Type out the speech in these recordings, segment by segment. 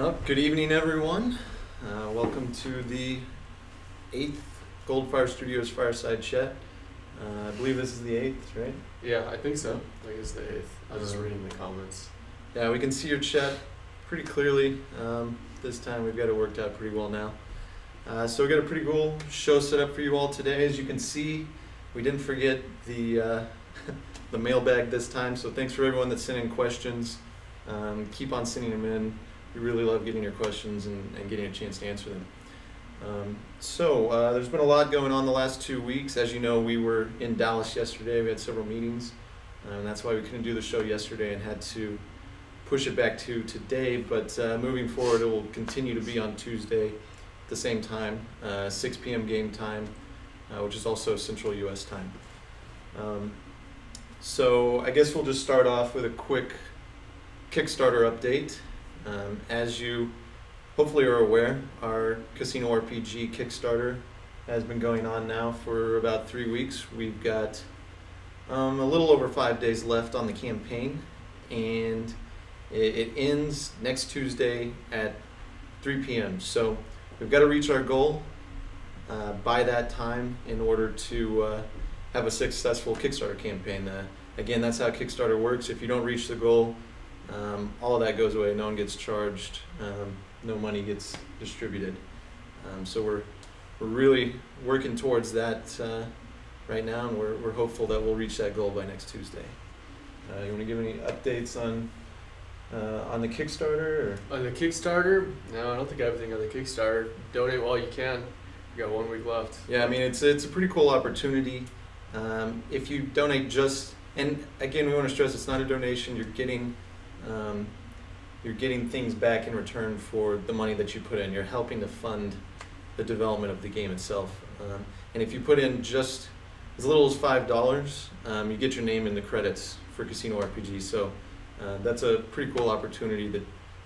Well, good evening, everyone. Welcome to the 8th GoldFire Studios Fireside Chat. I believe this is the 8th, right? Yeah, I think so. I think it's the 8th. I was just reading the comments. Yeah, we can see your chat pretty clearly. This time we've got it worked out pretty well now. So we got a pretty cool show set up for you all today. As you can see, we didn't forget the the mailbag this time. So thanks for everyone that's sending questions. Keep on sending them in. We really love getting your questions and getting a chance to answer them. There's been a lot going on the last 2 weeks. As you know, we were in Dallas yesterday. We had several meetings, and that's why we couldn't do the show yesterday and had to push it back to today. But moving forward, it will continue to be on Tuesday at the same time, 6 p.m. game time, which is also Central U.S. time. So I guess we'll just start off with a quick Kickstarter update. As you hopefully are aware, our Casino RPG Kickstarter has been going on now for about 3 weeks. We've got a little over 5 days left on the campaign, and it ends next Tuesday at 3 p.m. So we've got to reach our goal by that time in order to have a successful Kickstarter campaign. Again, that's how Kickstarter works. If you don't reach the goal, all of that goes away. No one gets charged. No money gets distributed. So we're really working towards that right now, and we're hopeful that we'll reach that goal by next Tuesday. You want to give any updates on the Kickstarter? Or? On the Kickstarter? No, I don't think I have anything on the Kickstarter. Donate while you can. You got 1 week left. Yeah, I mean it's a pretty cool opportunity. If you donate and again, we want to stress it's not a donation. You're getting things back in return for the money that you put in. You're helping to fund the development of the game itself. And if you put in just as little as $5, you get your name in the credits for Casino RPG. So that's a pretty cool opportunity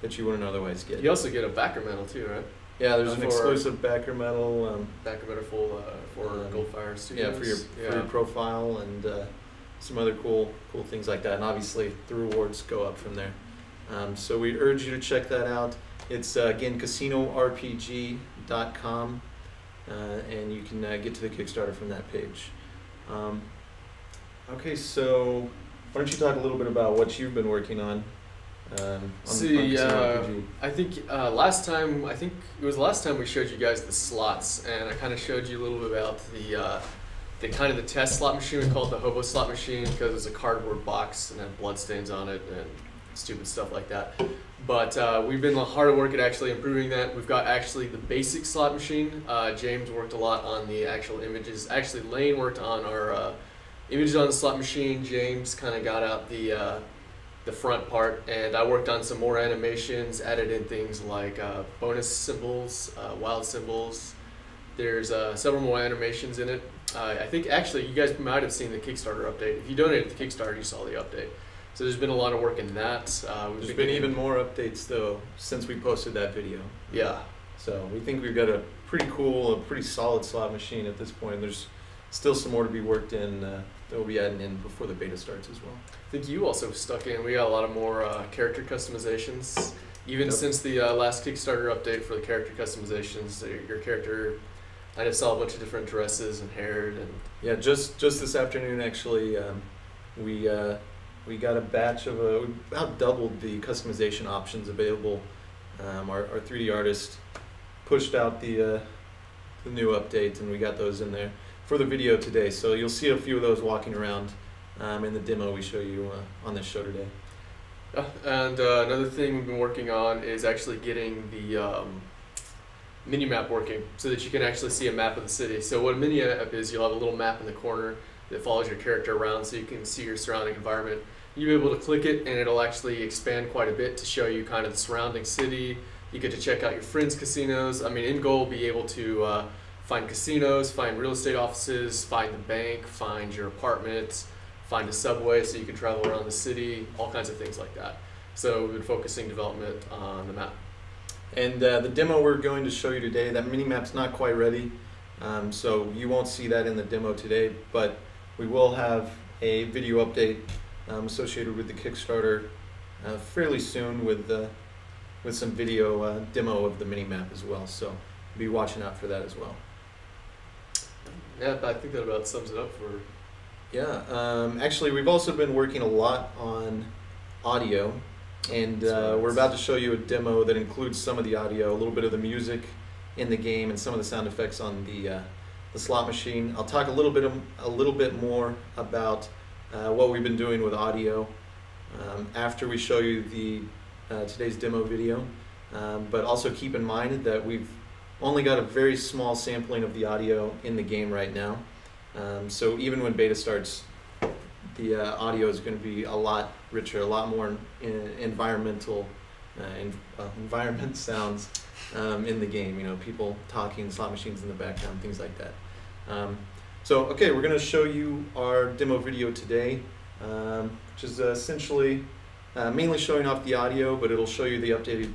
that you wouldn't otherwise get. You also get a backer medal too, right? Yeah, there's an exclusive backer medal. Backer medal for GoldFire Studios. Yeah, for your profile and some other cool things like that. And obviously the rewards go up from there. So we urge you to check that out. It's again casinorpg.com, and you can get to the Kickstarter from that page. Okay, so why don't you talk a little bit about what you've been working on? I think last time we showed you guys the slots, and I kind of showed you a little bit about the kind of the test slot machine. We call it the hobo slot machine because it's a cardboard box and had blood stains on it and stupid stuff like that. But we've been hard at work at actually improving that. We've got actually the basic slot machine. James worked a lot on the actual images. Actually, Lane worked on our images on the slot machine. James kind of got out the front part, and I worked on some more animations, added in things like bonus symbols, wild symbols. There's several more animations in it. I think actually you guys might have seen the Kickstarter update. If you donated to the Kickstarter, you saw the update. So there's been a lot of work in that. There's been even more updates though since we posted that video. Yeah. So we think we've got a pretty solid slot machine at this point. There's still some more to be worked in that we'll be adding in before the beta starts as well. I think you also stuck in. We got a lot of more character customizations. Even since the last Kickstarter update for the character customizations, your character, I just saw a bunch of different dresses and hair. And yeah, just this afternoon actually, we got a batch of we about doubled the customization options available. Our 3D artist pushed out the new update, and we got those in there for the video today. So you'll see a few of those walking around in the demo we show you on this show today. And another thing we've been working on is actually getting the mini-map working so that you can actually see a map of the city. So what a mini-map is, you'll have a little map in the corner that follows your character around so you can see your surrounding environment. You'll be able to click it, and it'll actually expand quite a bit to show you kind of the surrounding city. You get to check out your friends' casinos. I mean, in goal, be able to find casinos, find real estate offices, find the bank, find your apartment, find a subway so you can travel around the city, all kinds of things like that. So we've been focusing development on the map. And the demo we're going to show you today, that mini-map's not quite ready, so you won't see that in the demo today, but we will have a video update associated with the Kickstarter fairly soon with with some video demo of the mini map as well. So be watching out for that as well. Yeah, I think that about sums it up for. Yeah, actually we've also been working a lot on audio, and we're about to show you a demo that includes some of the audio, a little bit of the music in the game, and some of the sound effects on the slot machine. I'll talk a little bit more about what we've been doing with audio after we show you the today's demo video, but also keep in mind that we've only got a very small sampling of the audio in the game right now. So even when beta starts, the audio is going to be a lot richer, a lot more environmental environment sounds in the game. You know, people talking, slot machines in the background, things like that. So okay, we're going to show you our demo video today, which is essentially mainly showing off the audio, but it'll show you the updated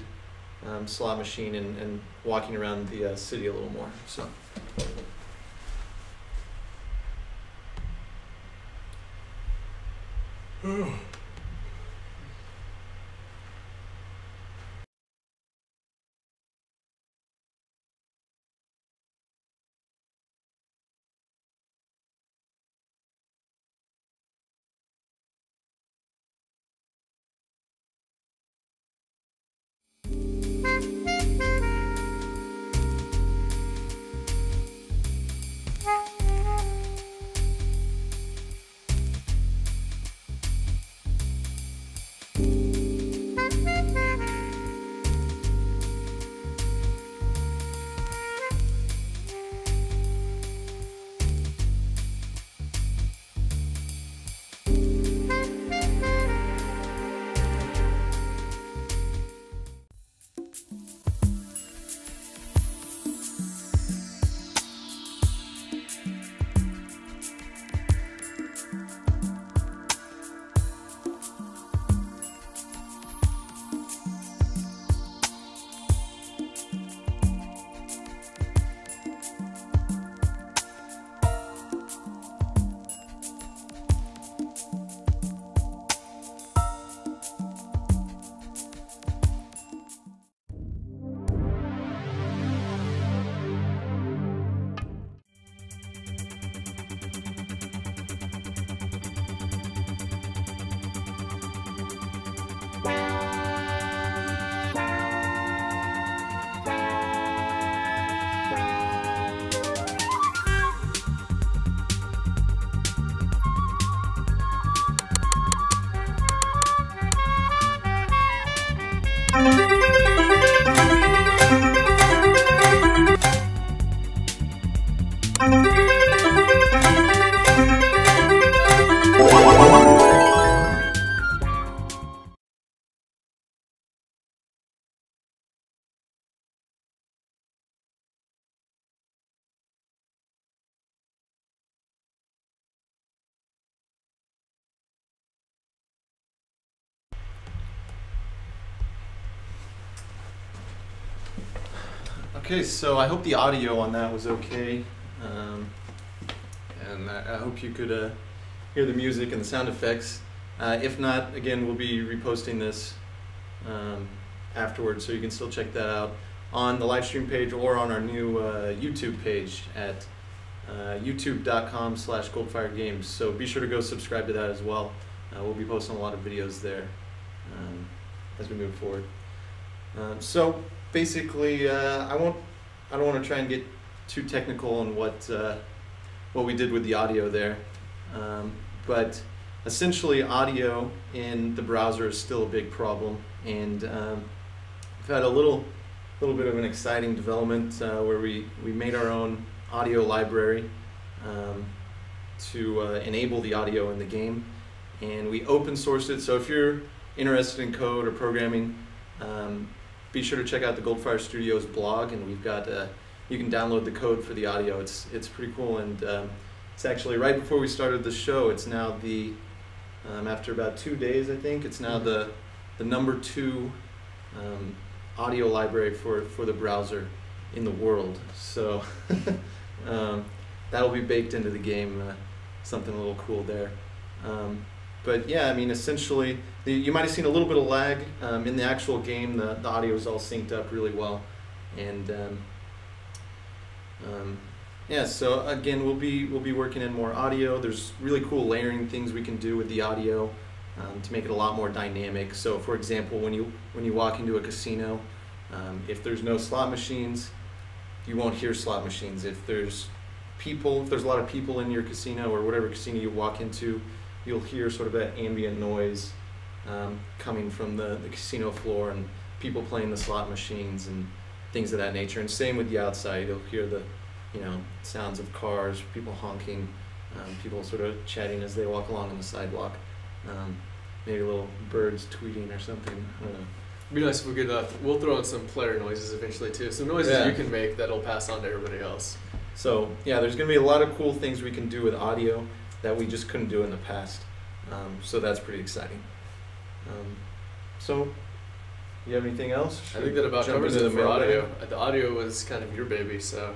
slot machine and walking around the city a little more. So. Okay, so I hope the audio on that was okay, and I hope you could hear the music and the sound effects. If not, again, we'll be reposting this afterwards, so you can still check that out on the live stream page or on our new YouTube page at youtube.com/GoldFireGames. So be sure to go subscribe to that as well. We'll be posting a lot of videos there as we move forward. So basically, I don't want to try and get too technical on what we did with the audio there, but essentially audio in the browser is still a big problem, and we've had a little bit of an exciting development where we made our own audio library to enable the audio in the game, and we open sourced it. So if you're interested in code or programming, be sure to check out the GoldFire Studios blog, and we've got you can download the code for the audio. It's pretty cool, and it's actually right before we started the show. It's now the after about 2 days, I think, it's now the #2 audio library for the browser in the world. So that'll be baked into the game. Something a little cool there. but yeah, I mean, essentially, you might have seen a little bit of lag in the actual game. The audio is all synced up really well, and yeah. So again, we'll be working in more audio. There's really cool layering things we can do with the audio to make it a lot more dynamic. So, for example, when you walk into a casino, if there's no slot machines, you won't hear slot machines. If there's a lot of people in your casino or whatever casino you walk into, you'll hear sort of that ambient noise coming from the casino floor and people playing the slot machines and things of that nature. And same with the outside, you'll hear the sounds of cars, people honking, people sort of chatting as they walk along on the sidewalk, maybe little birds tweeting or something. I don't know. It'd be nice if we could, we'll throw in some player noises eventually too. Some noises you can make that'll pass on to everybody else. So yeah, there's going to be a lot of cool things we can do with audio that we just couldn't do in the past. So that's pretty exciting. So, you have anything else? I think that about covers it for audio. The audio was kind of your baby, so.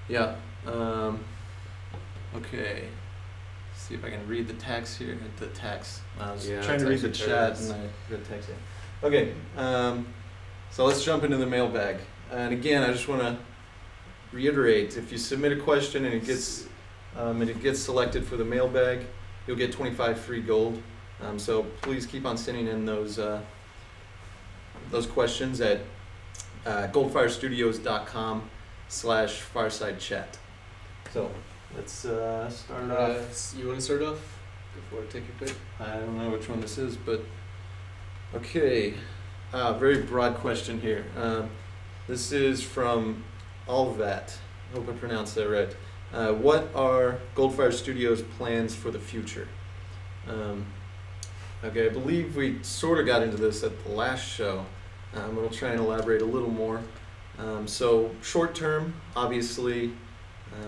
Yeah. Okay. See if I can read the text here. The text. I was trying to read the chat and I got text in. Okay. So let's jump into the mailbag. And again, I just want to reiterate: if you submit a question and it gets selected for the mailbag, you'll get 25 free gold. So please keep on sending in those questions at goldfirestudios.com/fireside chat. So let's start off. You want to start off before I take your pick? I don't know which one this is, but okay. Very broad question here. This is from Alvat. I hope I pronounced that right. What are GoldFire Studios' plans for the future? Okay, I believe we sort of got into this at the last show, but I'll try and elaborate a little more. So short term, obviously,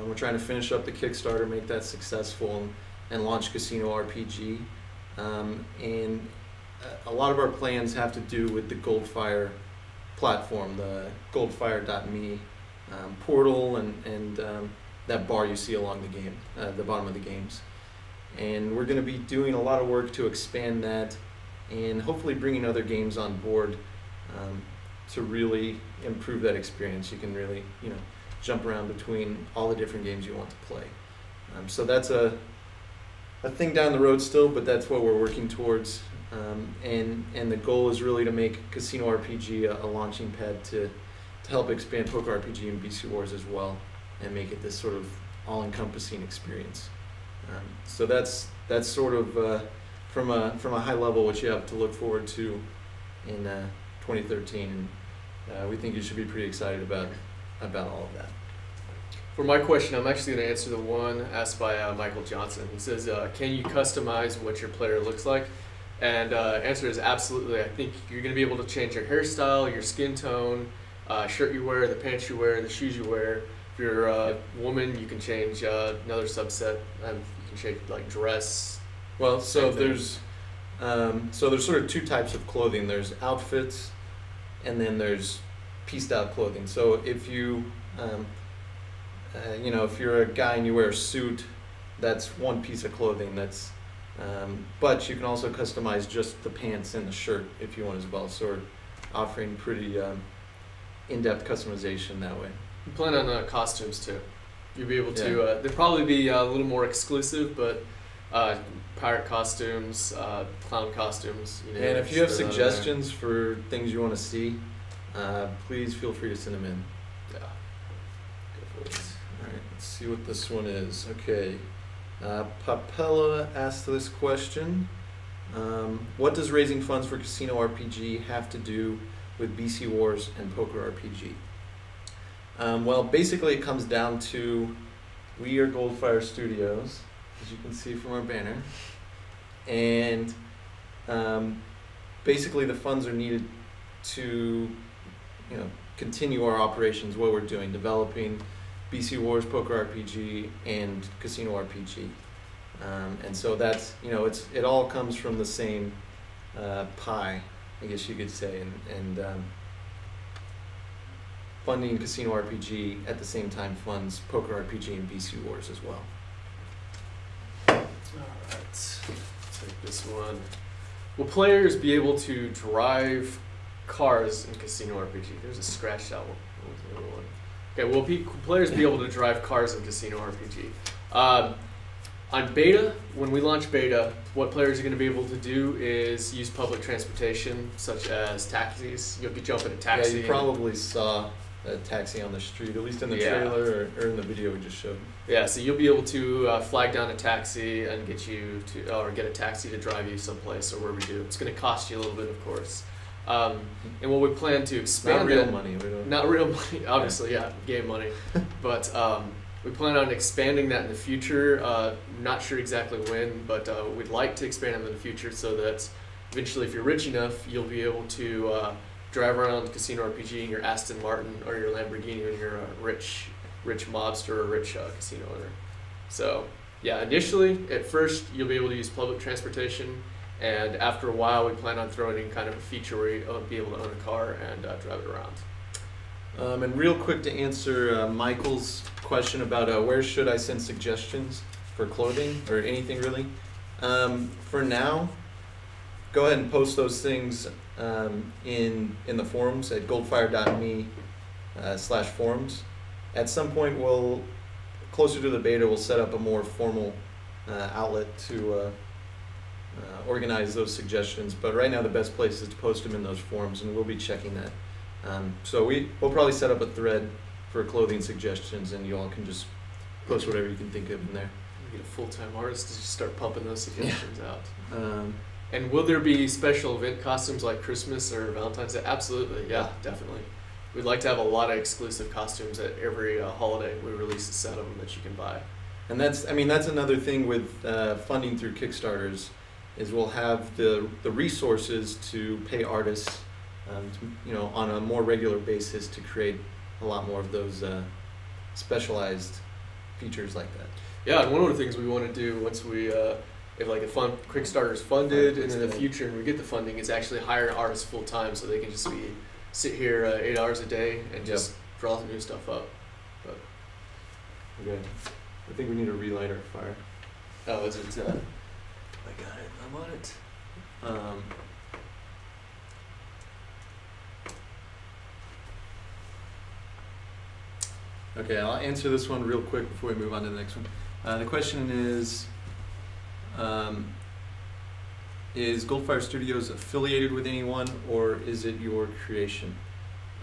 we're trying to finish up the Kickstarter, make that successful, and launch Casino RPG. And a lot of our plans have to do with the GoldFire platform, the goldfire.me portal, and that bar you see along the game, the bottom of the games. And we're going to be doing a lot of work to expand that and hopefully bringing other games on board to really improve that experience. You can really, jump around between all the different games you want to play. So that's a thing down the road still, but that's what we're working towards. And the goal is really to make Casino RPG a launching pad to help expand Poker RPG and BC Wars as well, and make it this sort of all-encompassing experience. So that's sort of from a high level what you have to look forward to in 2013, and we think you should be pretty excited about all of that. For my question, I'm actually going to answer the one asked by Michael Johnson. He says, "Can you customize what your player looks like?" And answer is absolutely. I think you're going to be able to change your hairstyle, your skin tone, shirt you wear, the pants you wear, the shoes you wear. If you're a woman, you can change another subset. You can change like dress. Well, so there's sort of two types of clothing. There's outfits, and then there's pieced out clothing. So if you if you're a guy and you wear a suit, that's one piece of clothing. But you can also customize just the pants and the shirt if you want as well. So we're offering pretty in-depth customization that way. We plan on costumes too. You'll be able to, they'll probably be a little more exclusive, but pirate costumes, clown costumes. And if you have suggestions for things you want to see, please feel free to send them in. Yeah. Go for it. All right, let's see what this one is. Okay. Papella asked this question. What does raising funds for Casino RPG have to do with BC Wars and Poker RPG? Well, basically it comes down to we are GoldFire Studios, as you can see from our banner, and basically the funds are needed to continue our operations, what we're doing, developing BC Wars, Poker RPG, and Casino RPG. And so that's, it all comes from the same pie, I guess you could say, and funding Casino RPG at the same time funds Poker RPG and BC Wars as well. Alright, take this one. Will players be able to drive cars in Casino RPG? There's a scratched out one. What was the other one? Okay, will players be able to drive cars in Casino RPG? On beta, when we launch beta, what players are going to be able to do is use public transportation, such as taxis. You'll be jumping a taxi. Yeah, you probably saw a taxi on the street, at least in the trailer or in the video we just showed. Yeah, so you'll be able to flag down a taxi and get a taxi to drive you someplace or where we do. It's going to cost you a little bit, of course. And what we plan to expand not real money. Not real money, obviously, yeah, game money. But we plan on expanding that in the future. Not sure exactly when, but we'd like to expand them in the future so that eventually, if you're rich enough, you'll be able to drive around Casino RPG in your Aston Martin or your Lamborghini when you're a rich mobster or a rich casino owner. So, yeah, initially, at first, you'll be able to use public transportation. And after a while, we plan on throwing in kind of a feature where you'll be able to own a car and drive it around. And real quick to answer Michael's question about where should I send suggestions for clothing or anything really. For now, go ahead and post those things in the forums at goldfire.me/forums. At some point, closer to the beta, we'll set up a more formal outlet to organize those suggestions. But right now, the best place is to post them in those forums, and we'll be checking that. So we'll probably set up a thread for clothing suggestions, and you all can just post whatever you can think of in there. You get a full-time artist to just start pumping those suggestions out. And will there be special event costumes like Christmas or Valentine's Day? Absolutely, yeah, definitely. We'd like to have a lot of exclusive costumes at every holiday. We release a set of them that you can buy. And that's another thing with funding through Kickstarters, is we'll have the resources to pay artists, on a more regular basis to create a lot more of those specialized features like that. Yeah, and one of the things we want to do once we, if like a Kickstarter is funded and in the future and we get the funding, is actually hire artists full time so they can just sit here 8 hours a day and just draw the new stuff up. But okay, I think we need to relight our fire. Oh, is it? I got it. I'm on it. Okay, I'll answer this one real quick before we move on to the next one. The question is GoldFire Studios affiliated with anyone, or is it your creation?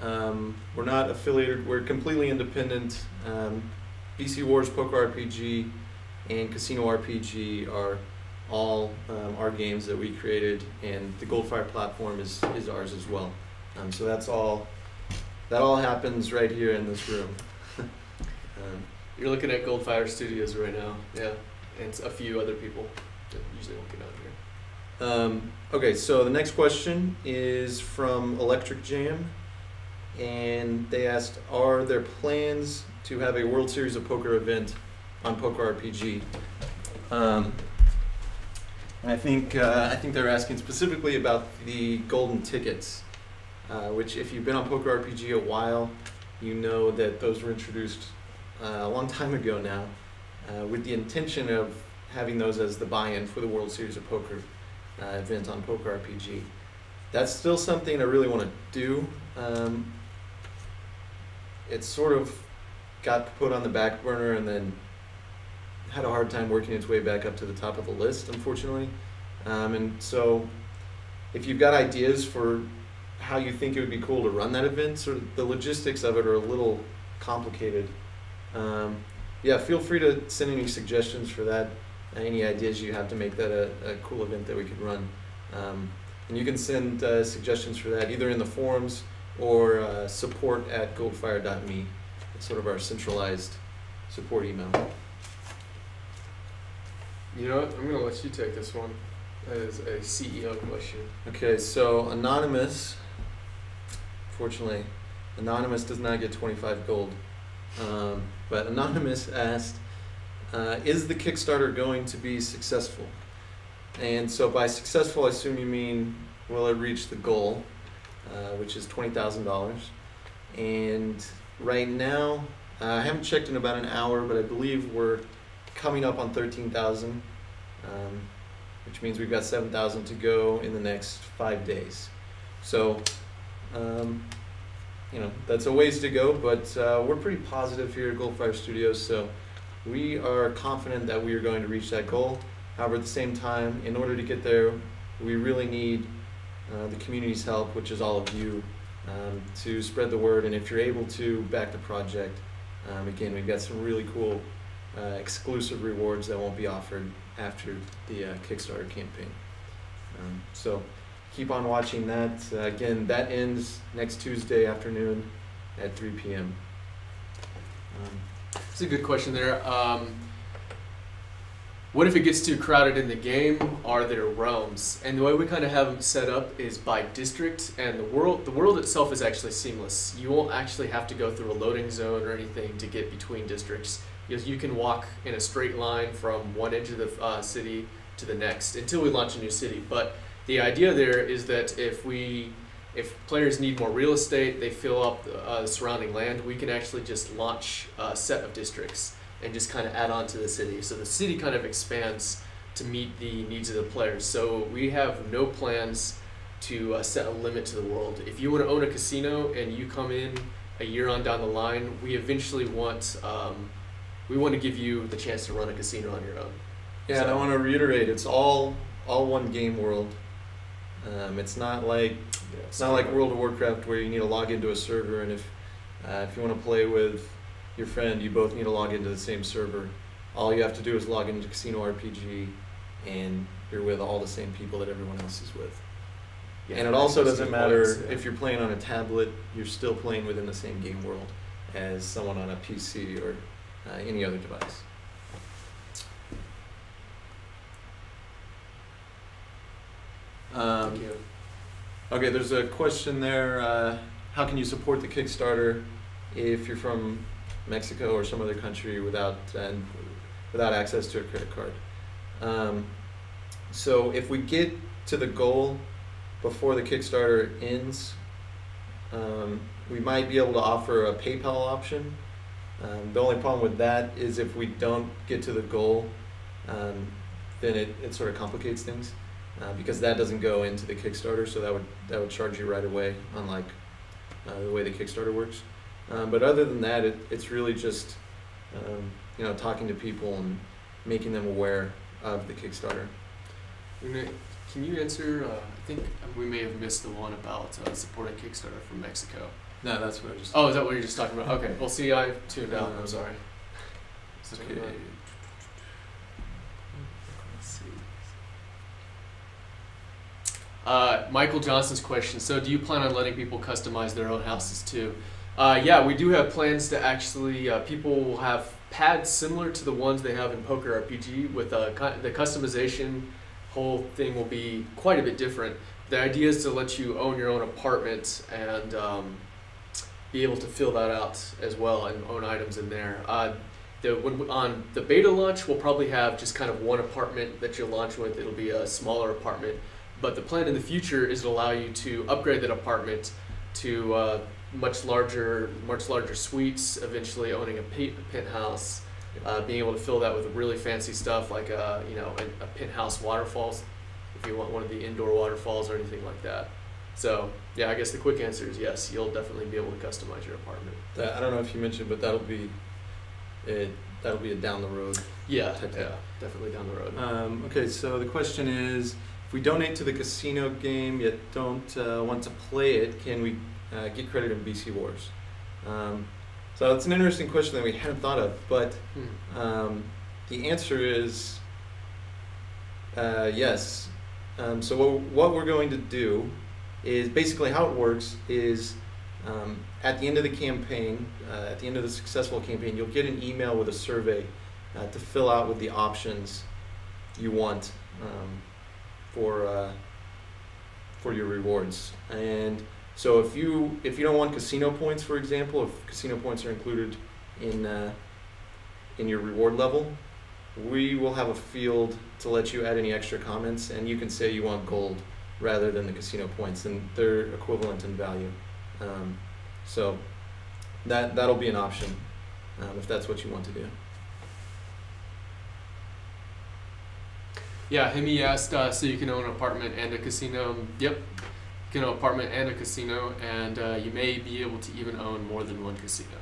We're not affiliated. We're completely independent. BC Wars, Poker RPG, and Casino RPG are all our games that we created, and the GoldFire platform is ours as well. So that all happens right here in this room. You're looking at GoldFire Studios right now, yeah, and a few other people that usually won't get out here. Okay, so the next question is from Electric Jam, and they asked, are there plans to have a World Series of Poker event on Poker RPG? And I think they're asking specifically about the golden tickets, which if you've been on Poker RPG a while, you know that those were introduced a long time ago now, with the intention of having those as the buy-in for the World Series of Poker event on Poker RPG. That's still something I really want to do. It sort of got put on the back burner and then had a hard time working its way back up to the top of the list, unfortunately. And so if you've got ideas for how you think it would be cool to run that event, sort of the logistics of it are a little complicated. Yeah, feel free to send any suggestions for that, any ideas you have to make that a cool event that we could run. And you can send suggestions for that either in the forums or support@goldfire.me. It's sort of our centralized support email. You know what? I'm going to let you take this one. That is a CEO question. Okay, so Anonymous, fortunately, Anonymous does not get 25 gold. But Anonymous asked, is the Kickstarter going to be successful? And so by successful, I assume you mean, will it reach the goal, which is $20,000? And right now, I haven't checked in about an hour, but I believe we're coming up on 13,000. which means we've got 7,000 to go in the next 5 days. So, that's a ways to go, but we're pretty positive here at GoldFire Studios, so we are confident that we are going to reach that goal. However, at the same time, in order to get there, we really need the community's help, which is all of you, to spread the word. And if you're able to back the project, again, we've got some really cool exclusive rewards that won't be offered after the Kickstarter campaign. So keep on watching that. Again, that ends next Tuesday afternoon at 3 p.m. That's a good question there. What if it gets too crowded in the game? Are there realms? And the way we kind of have them set up is by district, and the world itself is actually seamless. You won't actually have to go through a loading zone or anything to get between districts. You can walk in a straight line from one edge of the city to the next until we launch a new city. But the idea there is that if players need more real estate, they fill up the surrounding land, we can actually just launch a set of districts and just kind of add on to the city. So the city kind of expands to meet the needs of the players. So we have no plans to set a limit to the world. If you want to own a casino and you come in a year on down the line, we eventually want to give you the chance to run a casino on your own. Yeah, so, and I want to reiterate, it's all one game world. It's not like World of Warcraft where you need to log into a server, and if you want to play with your friend, you both need to log into the same server. All you have to do is log into Casino RPG, and you're with all the same people that everyone else is with. Yeah, and it also doesn't matter if you're playing on a tablet, you're still playing within the same game world as someone on a PC or any other device. Okay, there's a question there. How can you support the Kickstarter if you're from Mexico or some other country without access to a credit card? So if we get to the goal before the Kickstarter ends, we might be able to offer a PayPal option. The only problem with that is if we don't get to the goal, then it sort of complicates things. Because that doesn't go into the Kickstarter, so that would charge you right away, unlike the way the Kickstarter works. But other than that, it's really just talking to people and making them aware of the Kickstarter. Can you answer? I think we may have missed the one about supporting Kickstarter from Mexico. No, that's what I just. Oh, is that what you're just talking about? Okay. Well, see, I tuned out. I'm sorry. Okay. Michael Johnson's question. So do you plan on letting people customize their own houses too? Yeah, we do have plans to actually, people will have pads similar to the ones they have in Poker RPG with the customization whole thing will be quite a bit different. The idea is to let you own your own apartment and be able to fill that out as well and own items in there. On the beta launch, we'll probably have just kind of one apartment that you'll launch with. It'll be a smaller apartment. But the plan in the future is to allow you to upgrade that apartment to much larger suites, eventually owning a penthouse, being able to fill that with really fancy stuff like a penthouse waterfalls, if you want one of the indoor waterfalls or anything like that. So yeah, I guess the quick answer is yes, you'll definitely be able to customize your apartment. I don't know if you mentioned, but that'll be a down the road. Yeah, definitely down the road. Okay, so the question is, if we donate to the casino game yet don't want to play it, can we get credit in BC Wars? So it's an interesting question that we hadn't thought of, but the answer is yes. So what we're going to do is basically how it works is at the end of the campaign, at the end of the successful campaign, you'll get an email with a survey to fill out with the options you want for your rewards. And so if you don't want casino points, for example, if casino points are included in your reward level, we will have a field to let you add any extra comments, and you can say you want gold rather than the casino points, and they're equivalent in value. So that'll be an option if that's what you want to do. Yeah, he asked, so you can own an apartment and a casino. Yep, you can own an apartment and a casino, and you may be able to even own more than one casino,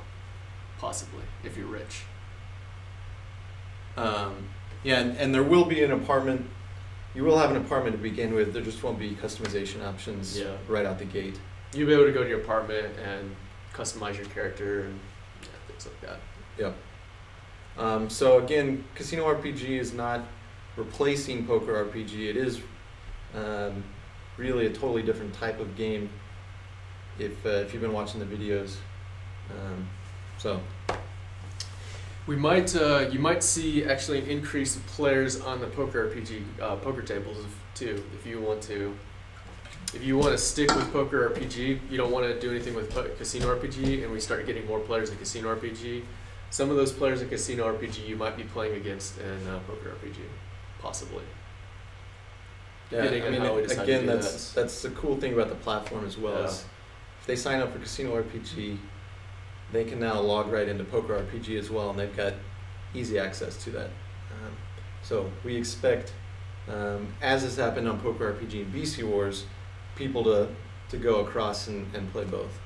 possibly, if you're rich. Yeah, and there will be an apartment. You will have an apartment to begin with. There just won't be customization options right out the gate. You'll be able to go to your apartment and customize your character and things like that. Yep. So again, Casino RPG is not replacing Poker RPG. It is really a totally different type of game. If you've been watching the videos, so. You might see actually an increase of players on the Poker RPG poker tables too, if you want to. If you want to stick with Poker RPG, you don't want to do anything with Casino RPG, and we start getting more players in Casino RPG. Some of those players in Casino RPG you might be playing against in Poker RPG, possibly. Yeah, I mean, again, that's the cool thing about the platform as well. Is if they sign up for Casino RPG, they can now log right into Poker RPG as well, and they've got easy access to that. So we expect, as has happened on Poker RPG and BC Wars, people to go across and play both.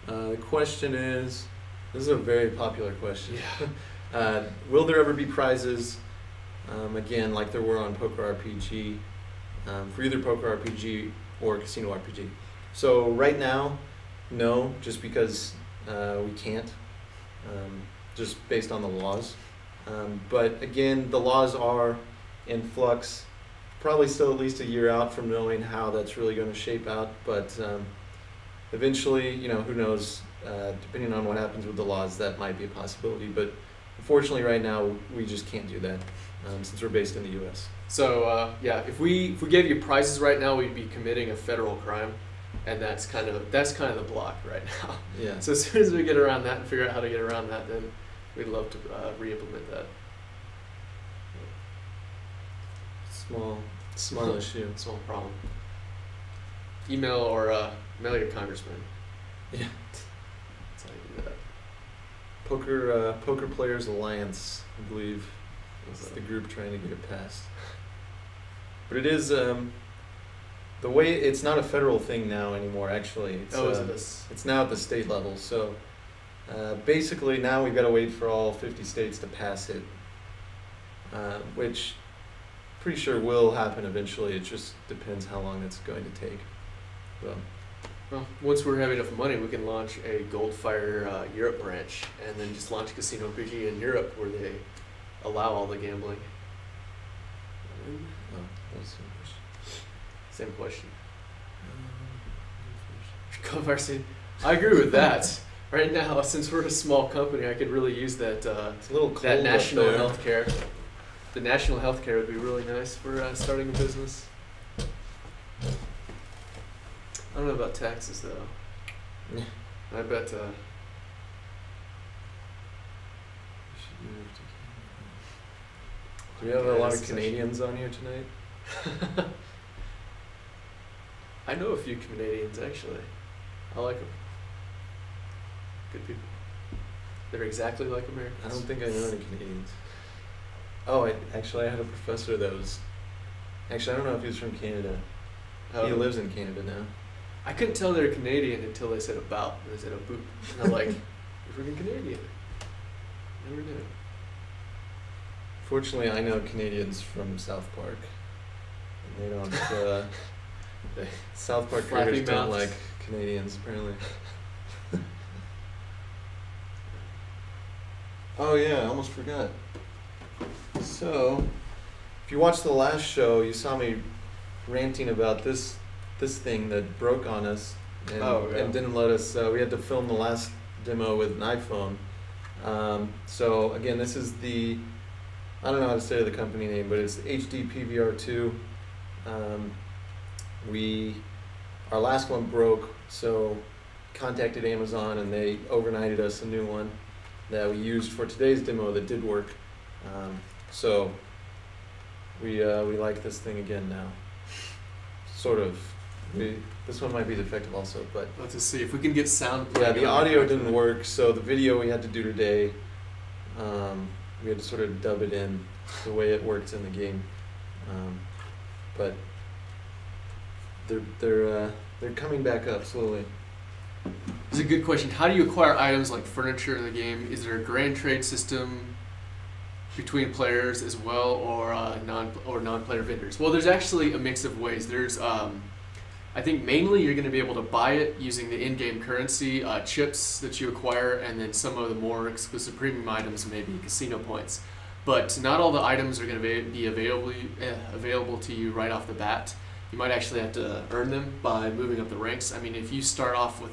The question is, this is a very popular question. Yeah. Will there ever be prizes, again, like there were on Poker RPG, for either Poker RPG or Casino RPG? So right now, no, just because we can't, just based on the laws. But again, the laws are in flux, probably still at least a year out from knowing how that's really going to shape out. But eventually, who knows, depending on what happens with the laws, that might be a possibility. But unfortunately, right now, we just can't do that since we're based in the U.S. So if we gave you prizes right now, we'd be committing a federal crime, and that's kind of the block right now. Yeah. So as soon as we get around that and figure out how to get around that, then we'd love to re-implement that. Small issue. Small problem. Email or mail your congressman. Yeah. That's how you do that. Poker Players Alliance, I believe, is the group trying to get it passed. But it is the way it's not a federal thing now anymore. Actually, it's now at the state level. So basically, now we've got to wait for all 50 states to pass it, which pretty sure will happen eventually. It just depends how long it's going to take. Well, once we have enough money, we can launch a GoldFire Europe branch, and then just launch Casino RPG in Europe, where they allow all the gambling. Same question. GoldFire. I agree with that. Right now, since we're a small company, I could really use that. It's a little cold that national up there. health care. The national health care would be really nice for starting a business. I don't know about taxes though. Yeah. I bet. Do we have a lot of Canadians on here tonight? I know a few Canadians actually. I like them. Good people. They're exactly like Americans. I don't think I know any Canadians. Oh, I had a professor that was. Actually, I don't know if he was from Canada. He lives in Canada now. I couldn't tell they were Canadian until they said about. And they said a boot. And I'm like, you're freaking Canadian. Never knew. Fortunately, I know Canadians from South Park. And they don't. South Park creators don't like Canadians, apparently. Oh yeah, I almost forgot. So, if you watched the last show, you saw me ranting about this thing that broke on us and didn't let us. We had to film the last demo with an iPhone. So again, this is the, I don't know how to say the company name, but it's the HD PVR2. Our last one broke, so contacted Amazon and they overnighted us a new one that we used for today's demo that did work. So we like this thing again now. Sort of. This one might be defective also, but let's just see if we can get sound. Yeah, the audio didn't work, so the video we had to do today. We had to sort of dub it in the way it works in the game, but they're coming back up slowly. This is a good question. How do you acquire items like furniture in the game? Is there a grand trade system between players as well, or non-player vendors? Well, there's actually a mix of ways. There's I think mainly you're going to be able to buy it using the in-game currency, chips that you acquire, and then some of the more exclusive premium items, maybe casino points. But not all the items are going to be available to you right off the bat. You might actually have to earn them by moving up the ranks. I mean, if you start off with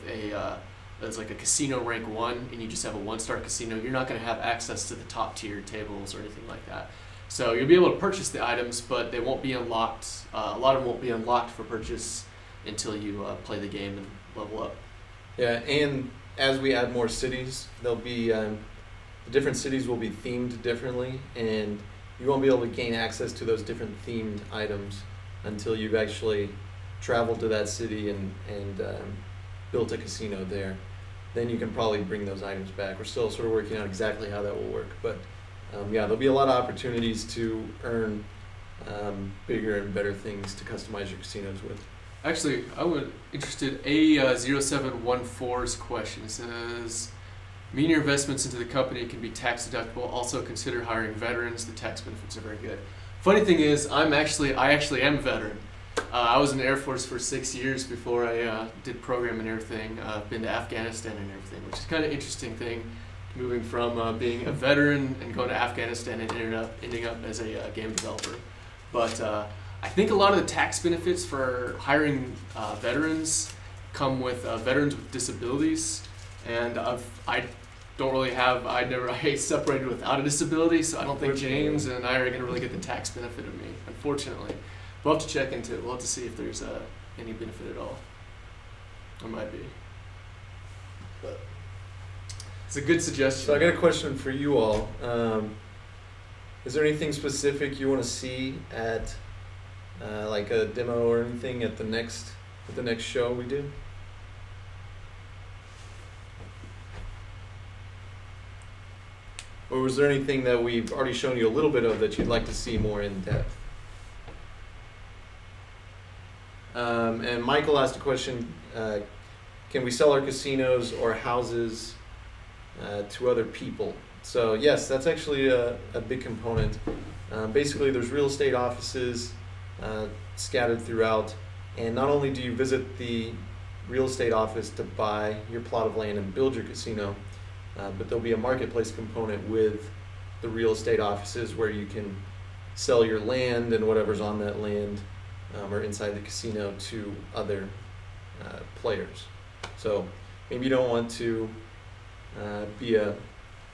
that's like a casino rank 1 and you just have a 1-star casino, you're not going to have access to the top tier tables or anything like that. So you'll be able to purchase the items, but they won't be unlocked. A lot of them won't be unlocked for purchase until you play the game and level up. Yeah, and as we add more cities, there'll be the different cities will be themed differently, and you won't be able to gain access to those different themed items until you've actually traveled to that city and built a casino there. Then you can probably bring those items back. We're still sort of working out exactly how that will work, but yeah, there'll be a lot of opportunities to earn bigger and better things to customize your casinos with. Actually, I was interested. A0714's question says, "Me and your investments into the company can be tax deductible. Also consider hiring veterans. The tax benefits are very good." Funny thing is, I actually am a veteran. I was in the Air Force for 6 years before I did program and everything. I've been to Afghanistan and everything, which is kind of an interesting thing, moving from being a veteran and going to Afghanistan and ending up as a game developer. But I think a lot of the tax benefits for hiring veterans come with veterans with disabilities, and I separated without a disability, so I don't think James and I are going to really get the tax benefit of me, unfortunately. We'll have to check into it. We'll have to see if there's any benefit at all. There might be. But it's a good suggestion. So I got a question for you all. Is there anything specific you want to see at like a demo or anything at the next show we do? Or was there anything that we've already shown you a little bit of that you'd like to see more in depth? And Michael asked a question, can we sell our casinos or houses to other people? So yes, that's actually a big component. Basically, there's real estate offices scattered throughout, and not only do you visit the real estate office to buy your plot of land and build your casino, but there'll be a marketplace component with the real estate offices where you can sell your land and whatever's on that land or inside the casino to other players. So maybe you don't want to be a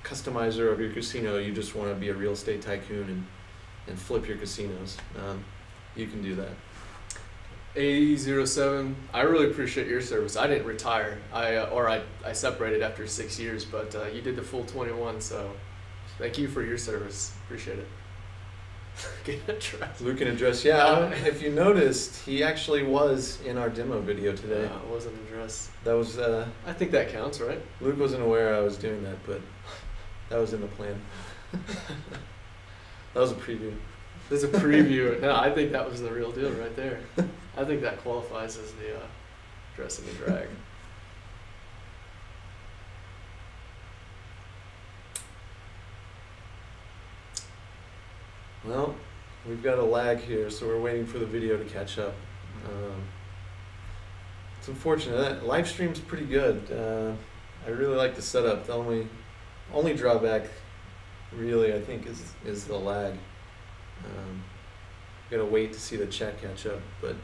customizer of your casino, you just want to be a real estate tycoon and flip your casinos. You can do that. A07, I really appreciate your service. I didn't retire. I separated after 6 years, but you did the full 21, so thank you for your service. Appreciate it. Get an address. Luke can address. Yeah, if you noticed, he actually was in our demo video today. It wasn't an address. That was. I think that counts, right? Luke wasn't aware I was doing that, but that was in the plan. That was a preview. There's a preview. No, I think that was the real deal right there. I think that qualifies as the dressing and drag. Well, we've got a lag here, so we're waiting for the video to catch up. It's unfortunate. That live stream's pretty good. I really like the setup. The only drawback, really, I think, is the lag. Gotta wait to see the chat catch up. But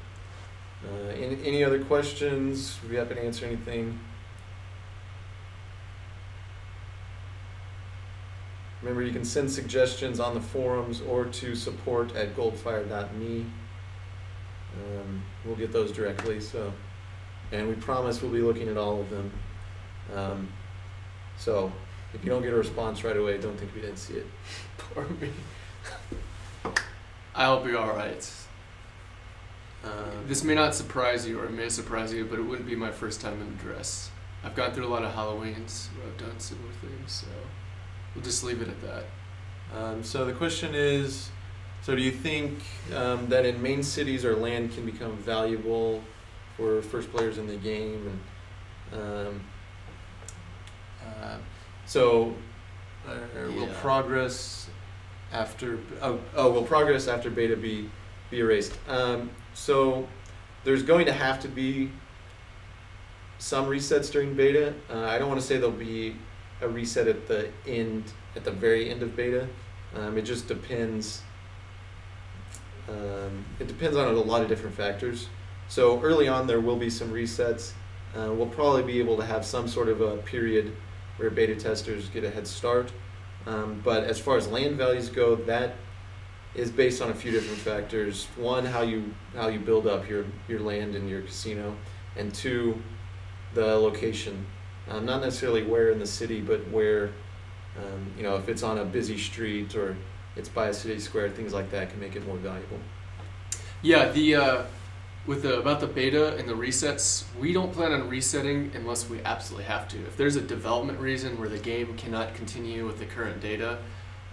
any other questions? We'd be happy to answer anything. Remember, you can send suggestions on the forums or to support@goldfire.me. We'll get those directly. So, and we promise we'll be looking at all of them. So, if you don't get a response right away, don't think we didn't see it. Poor me. I'll be all right. This may not surprise you, or it may surprise you, but it wouldn't be my first time in a dress. I've gone through a lot of Halloweens where I've done similar things, so We'll just leave it at that. So the question is, so do you think that in main cities our land can become valuable for first players in the game? And will progress after will progress after beta be erased? So there's going to have to be some resets during beta. I don't want to say there'll be a reset at the very end of beta. It just depends. It depends on a lot of different factors. So early on there will be some resets. We'll probably be able to have some sort of a period where beta testers get a head start. But as far as land values go, that is based on a few different factors. One, how you build up your land and your casino, and two, the location. Not necessarily where in the city, but where, if it's on a busy street or it's by a city square, things like that can make it more valuable. Yeah, about the beta and the resets, we don't plan on resetting unless we absolutely have to. If there's a development reason where the game cannot continue with the current data,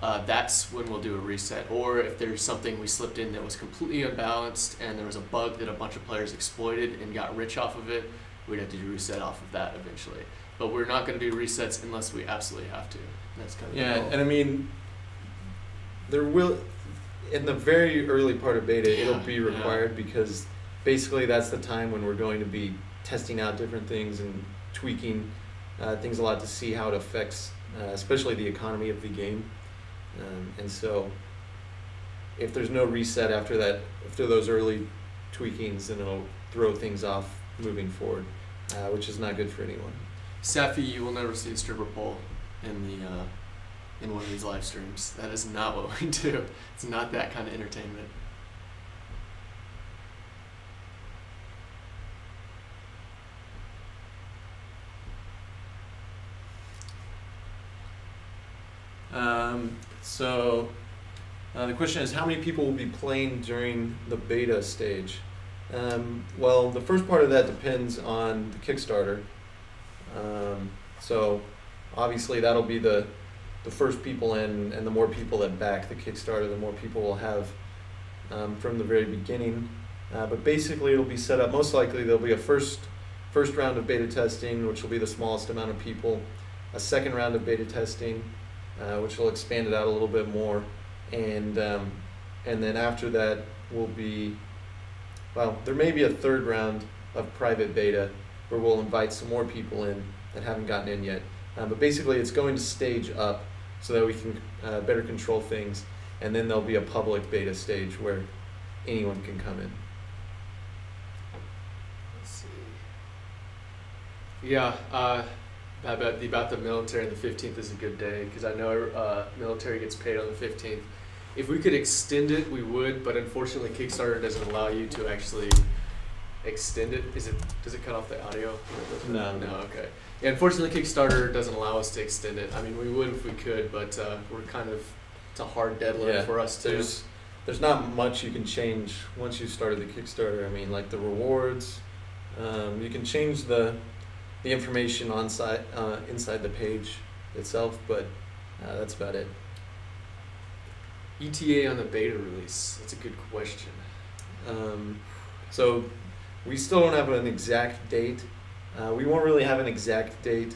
that's when we'll do a reset. Or if there's something we slipped in that was completely unbalanced and there was a bug that a bunch of players exploited and got rich off of it, we'd have to do a reset off of that eventually. But we're not going to do resets unless we absolutely have to. And that's kind of and I mean, there will, in the very early part of beta, it'll be required because basically that's the time when we're going to be testing out different things and tweaking things a lot to see how it affects, especially the economy of the game. And so, if there's no reset after that, after those early tweakings, then it'll throw things off moving forward, which is not good for anyone. Safi, you will never see a stripper pole in one of these live streams. That is not what we do. It's not that kind of entertainment. The question is, how many people will be playing during the beta stage? Well, the first part of that depends on the Kickstarter. So obviously that'll be the first people in, and the more people that back the Kickstarter, the more people we'll have from the very beginning. But basically it'll be set up, most likely there'll be a first round of beta testing, which will be the smallest amount of people, a second round of beta testing, which will expand it out a little bit more, and then after that will be, well, there may be a third round of private beta where we'll invite some more people in that haven't gotten in yet. But basically it's going to stage up so that we can better control things, and then there'll be a public beta stage where anyone can come in. Let's see. Yeah, about the military, the 15th is a good day because I know military gets paid on the 15th. If we could extend it, we would, but unfortunately Kickstarter doesn't allow you to actually extend it. Does it cut off the audio? No. Okay. Yeah, unfortunately Kickstarter doesn't allow us to extend it. I mean, we would if we could, but we're kind of, it's a hard deadline for us to. There's not much you can change once you started the Kickstarter. I mean, like the rewards, you can change the information inside the page itself, but that's about it. ETA on the beta release. That's a good question. So we still don't have an exact date. We won't really have an exact date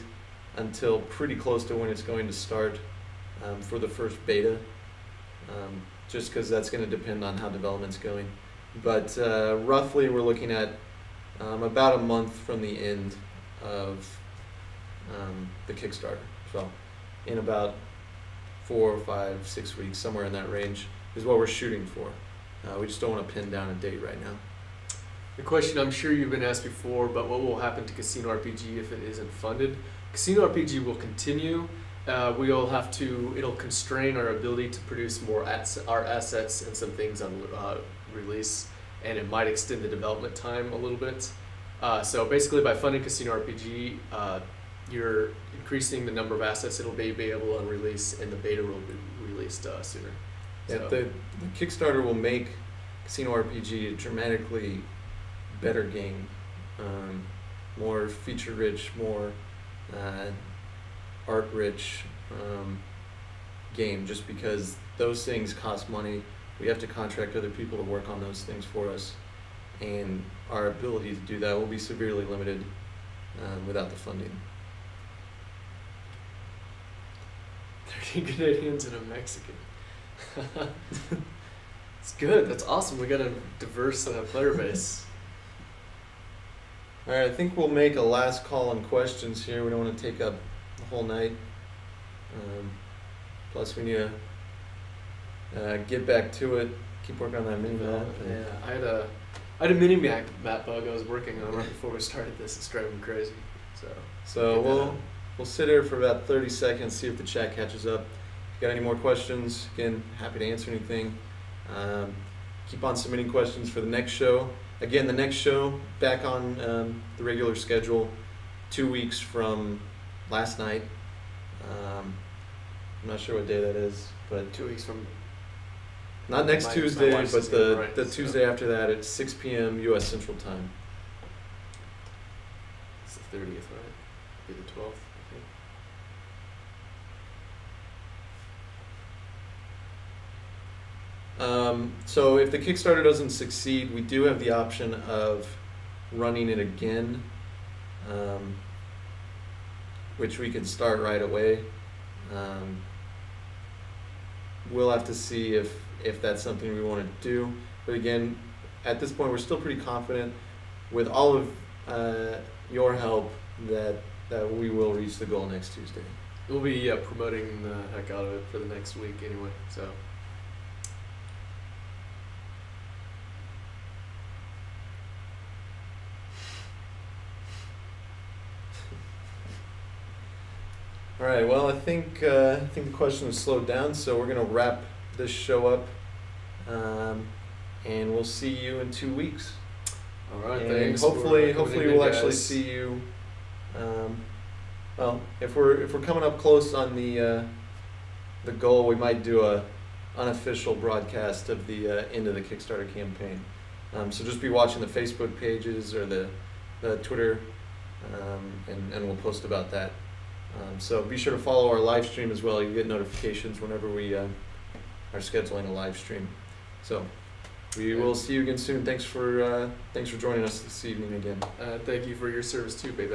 until pretty close to when it's going to start for the first beta, just because that's going to depend on how development's going. But roughly we're looking at about a month from the end of the Kickstarter. So in about 4, 5, 6 weeks, somewhere in that range, is what we're shooting for. We just don't want to pin down a date right now. The question I'm sure you've been asked before, but what will happen to Casino RPG if it isn't funded? Casino RPG will continue. It'll constrain our ability to produce more our assets and some things on release, and it might extend the development time a little bit. So basically by funding Casino RPG, you're increasing the number of assets it'll be able to release, and the beta will be released sooner. Yeah, So. the Kickstarter will make Casino RPG a dramatically better game, more feature rich, more art rich, game, just because those things cost money. We have to contract other people to work on those things for us, and our ability to do that will be severely limited without the funding. 30 Canadians and a Mexican. It's good. That's awesome. We got a diverse player base. All right, I think we'll make a last call on questions here. We don't want to take up the whole night. Plus, we need to get back to it. Keep working on that mini map. Yeah, I had a mini map bug I was working on right before we started this. It's driving me crazy. So we'll sit here for about 30 seconds, see if the chat catches up. If you got any more questions, again, happy to answer anything. Keep on submitting questions for the next show. Again, the next show, back on the regular schedule, 2 weeks from last night. I'm not sure what day that is, but 2 weeks from... Not next Tuesday, but the so. Tuesday after that at 6 p.m. U.S. Central Time. It's the 30th, right? Be the 12th, I think. So if the Kickstarter doesn't succeed, we do have the option of running it again, which we could start right away. We'll have to see if that's something we want to do. But again, at this point, we're still pretty confident with all of your help that we will reach the goal next Tuesday. We'll be promoting the heck out of it for the next week anyway, so... All right. Well, I think the question has slowed down, so we're gonna wrap this show up, and we'll see you in 2 weeks. All right. And thanks. hopefully we'll actually see you. Well, if we're coming up close on the goal, we might do a unofficial broadcast of the end of the Kickstarter campaign. So just be watching the Facebook pages or the Twitter, and we'll post about that. So be sure to follow our live stream as well. You get notifications whenever we are scheduling a live stream. So we will see you again soon. Thanks for joining us this evening again. Thank you for your service too, babe.